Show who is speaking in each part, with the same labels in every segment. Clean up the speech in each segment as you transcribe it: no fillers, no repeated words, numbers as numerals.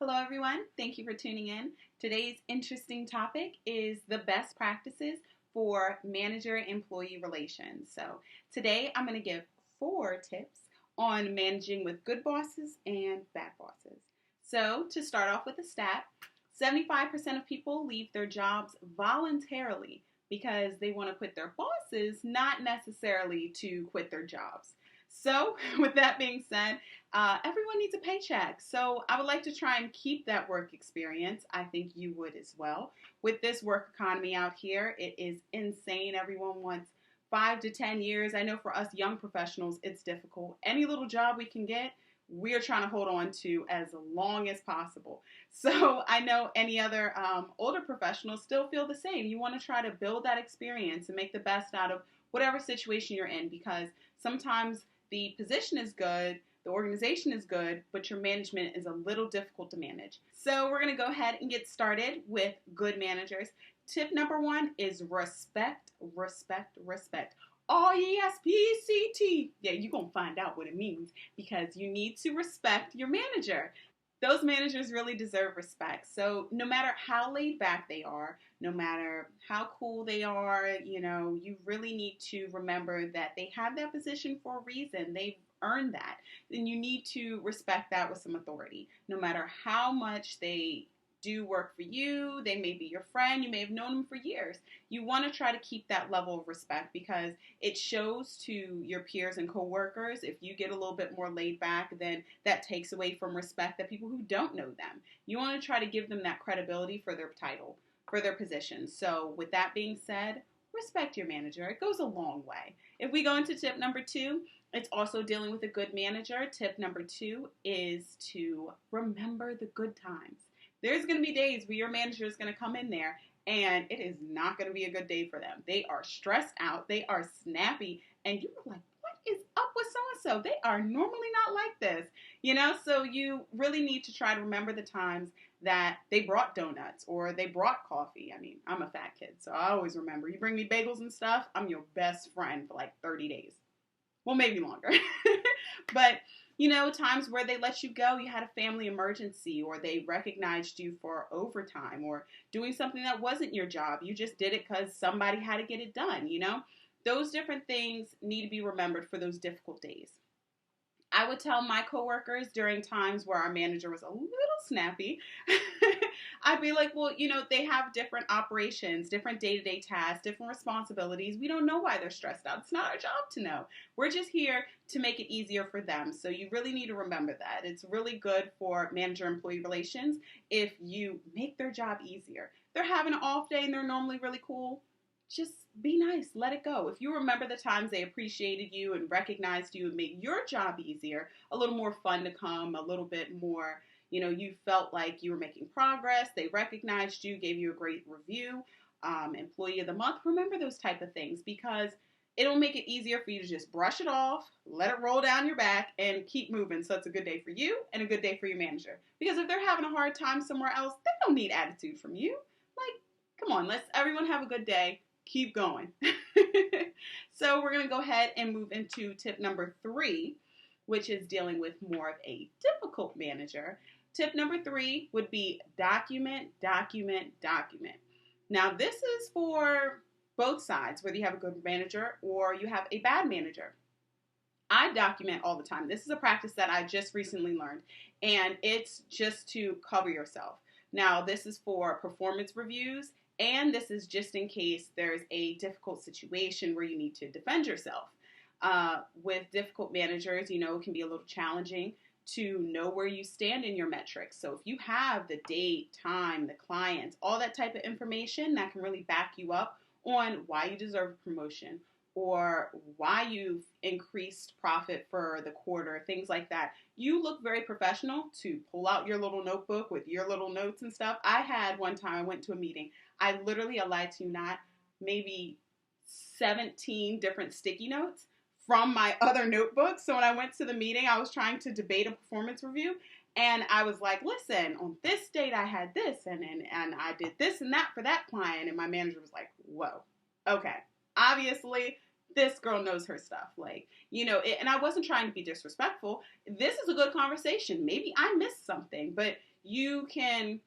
Speaker 1: Hello, everyone. Thank you for tuning in. Today's interesting topic is the best practices for manager-employee relations. So, today I'm going to give 4 tips on managing with good bosses and bad bosses. So, to start off with a stat, 75% of people leave their jobs voluntarily because they want to quit their bosses, not necessarily to quit their jobs. So, with that being said, everyone needs a paycheck. So, I would like to try and keep that work experience. I think you would as well. With this work economy out here, it is insane. Everyone wants 5 to 10 years. I know for us young professionals, it's difficult. Any little job we can get, we're trying to hold on to as long as possible. So, I know any other older professionals still feel the same. You want to try to build that experience and make the best out of whatever situation you're in, because sometimes the position is good, the organization is good, but your management is a little difficult to manage. So we're going to go ahead and get started with good managers. Tip number 1 is respect, respect, respect. RESPECT. Yeah, you're going to find out what it means because you need to respect your manager. Those managers really deserve respect. So no matter how laid back they are, no matter how cool they are, you really need to remember that they have that position for a reason. They've earned that. Then you need to respect that with some authority. No matter how much they do work for you, they may be your friend, you may have known them for years. You want to try to keep that level of respect because it shows to your peers and coworkers. If you get a little bit more laid back, then that takes away from respect that people who don't know them. You want to try to give them that credibility for their title, for their position. So with that being said, respect your manager. It goes a long way. If we go into tip number 2, it's also dealing with a good manager. Tip number 2 is to remember the good times. There's going to be days where your manager is going to come in there and it is not going to be a good day for them. They are stressed out. They are snappy. And you're like, what is up with so-and-so? They are normally not like this. So you really need to try to remember the times that they brought donuts or they brought coffee. I mean, I'm a fat kid, so I always remember. You bring me bagels and stuff, I'm your best friend for like 30 days. Well, maybe longer. But times where they let you go, you had a family emergency, or they recognized you for overtime, or doing something that wasn't your job. You just did it because somebody had to get it done, Those different things need to be remembered for those difficult days. I would tell my coworkers during times where our manager was a little snappy, I'd be like, well, they have different operations, different day-to-day tasks, different responsibilities. We don't know why they're stressed out. It's not our job to know. We're just here to make it easier for them. So you really need to remember that. It's really good for manager-employee relations if you make their job easier. They're having an off day and they're normally really cool. Just be nice. Let it go. If you remember the times they appreciated you and recognized you and made your job easier, a little more fun to come, a little bit more, you felt like you were making progress, they recognized you, gave you a great review, employee of the month. Remember those type of things because it'll make it easier for you to just brush it off, let it roll down your back, and keep moving. So it's a good day for you and a good day for your manager. Because if they're having a hard time somewhere else, they don't need attitude from you. Like, come on, let's everyone have a good day. Keep going. So we're going to go ahead and move into tip number 3, which is dealing with more of a difficult manager. Tip number 3 would be document, document, document. Now this is for both sides, whether you have a good manager or you have a bad manager. I document all the time. This is a practice that I just recently learned, and it's just to cover yourself. Now this is for performance reviews, and this is just in case there's a difficult situation where you need to defend yourself. With difficult managers, it can be a little challenging to know where you stand in your metrics. So if you have the date, time, the clients, all that type of information that can really back you up on why you deserve a promotion or why you've increased profit for the quarter, things like that. You look very professional to pull out your little notebook with your little notes and stuff. I had one time I went to a meeting. I lied to you not, maybe 17 different sticky notes from my other notebooks. So when I went to the meeting, I was trying to debate a performance review. And I was like, listen, on this date I had this, and I did this and that for that client. And my manager was like, whoa, okay. Obviously, this girl knows her stuff. And I wasn't trying to be disrespectful. This is a good conversation. Maybe I missed something, but you can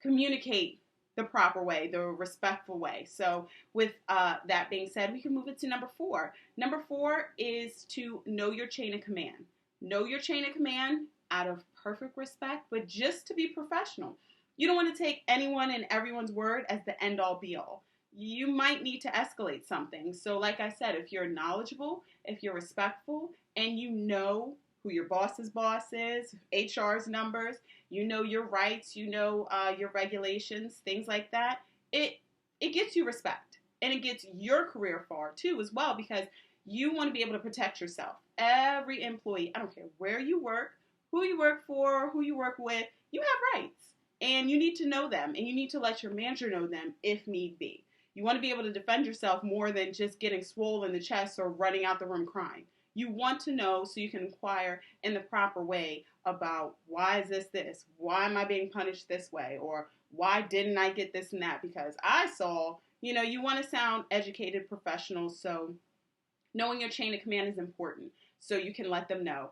Speaker 1: communicate the proper way, the respectful way. So, with that being said, we can move it to number 4. Number 4 is to know your chain of command. Know your chain of command out of perfect respect, but just to be professional. You don't want to take anyone and everyone's word as the end all be all. You might need to escalate something. So, like I said, if you're knowledgeable, if you're respectful, and you know who your boss's boss is, HR's numbers, you know your rights, you know your regulations, things like that, it gets you respect. And it gets your career far too as well, because you want to be able to protect yourself. Every employee, I don't care where you work, who you work for, who you work with, you have rights. And you need to know them, and you need to let your manager know them if need be. You want to be able to defend yourself more than just getting swollen in the chest or running out the room crying. You want to know so you can inquire in the proper way about why is this? Why am I being punished this way? Or why didn't I get this and that? Because I saw, you want to sound educated, professional. So knowing your chain of command is important so you can let them know.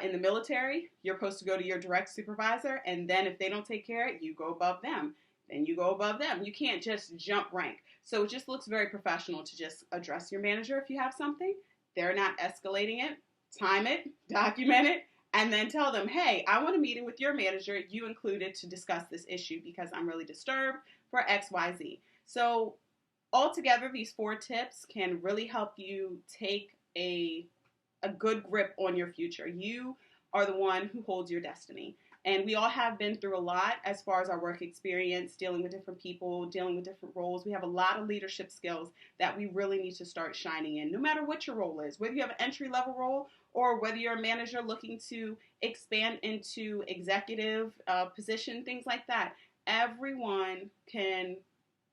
Speaker 1: In the military, you're supposed to go to your direct supervisor, and then if they don't take care of it, you go above them. Then you go above them. You can't just jump rank. So it just looks very professional to just address your manager if you have something. They're not escalating it, time it, document it, and then tell them, hey, I want a meeting with your manager, you included, to discuss this issue because I'm really disturbed for XYZ. So altogether, these 4 tips can really help you take a good grip on your future. You are the one who holds your destiny. And we all have been through a lot as far as our work experience, dealing with different people, dealing with different roles. We have a lot of leadership skills that we really need to start shining in, no matter what your role is, whether you have an entry-level role or whether you're a manager looking to expand into executive position, things like that. Everyone can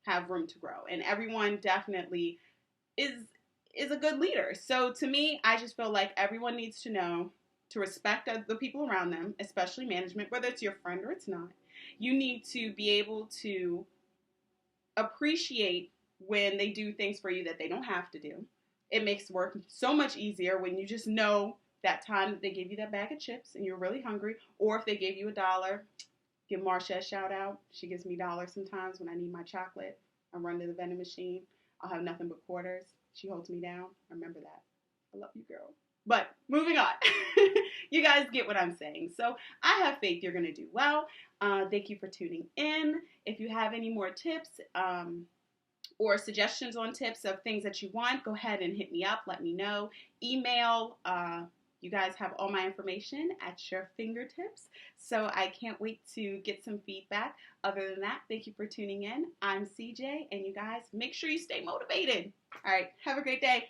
Speaker 1: have room to grow, and everyone definitely is a good leader. So to me, I just feel like everyone needs to know to respect the people around them, especially management, whether it's your friend or it's not. You need to be able to appreciate when they do things for you that they don't have to do. It makes work so much easier when you just know that time that they gave you that bag of chips and you're really hungry, or if they gave you $1, give Marsha a shout out. She gives me dollars sometimes when I need my chocolate. I run to the vending machine. I'll have nothing but quarters. She holds me down. Remember that. I love you, girl. But moving on. You guys get what I'm saying. So I have faith you're going to do well. Thank you for tuning in. If you have any more tips or suggestions on tips of things that you want, go ahead and hit me up. Let me know. Email. You guys have all my information at your fingertips. So I can't wait to get some feedback. Other than that, thank you for tuning in. I'm CJ, and you guys make sure you stay motivated. All right. Have a great day.